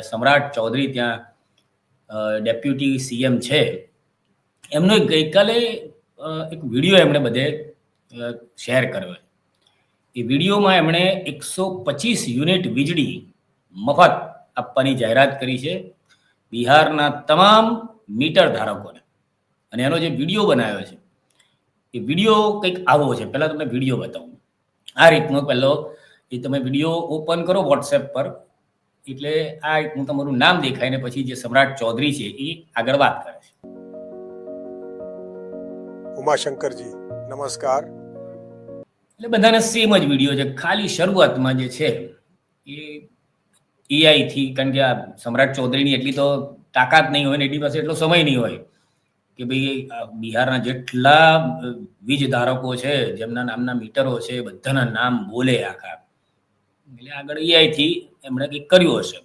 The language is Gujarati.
સમ્રાટ ચૌધરી ત્યાં ડેપ્યુટી સીએમ છે, એમનો ગઈકાલે એક વિડીયો એમણે બધે શેર કર્યો. એ વિડીયોમાં એમણે 125 યુનિટ વીજળી મફત આપવાની જાહેરાત કરી છે બિહારના તમામ મીટર ધારકોને. અને એનો જે વિડીયો બનાવ્યો છે એ વિડીયો કંઈક આવો છે. પહેલાં તમને વિડીયો બતાવું. આ રીતનો પહેલો એ તમે વિડીયો ઓપન કરો વોટ્સએપ પર, એટલે આ રીતનું તમારું નામ દેખાય ને પછી જે સમ્રાટ ચૌધરી છે એ આગળ વાત કરે છે. ઉમાશંકરજી નમસ્કાર. એટલે બધાને સેમ જ વિડીયો છે. ખાલી શરૂઆતમાં જે છે એ એઆઈ થી, કારણ કે આ સમ્રાટ ચૌધરીની એટલી તો તાકાત નહીં હોય ને એટલી પાસે એટલો સમય નહીં હોય કે ભાઈ બિહારના જેટલા વીજ ધારકો છે, જેમના નામના મીટરો છે, બધાના નામ બોલે આખા. એટલે આગળ એઆઈ થી એમણે કંઈક કર્યું હશે.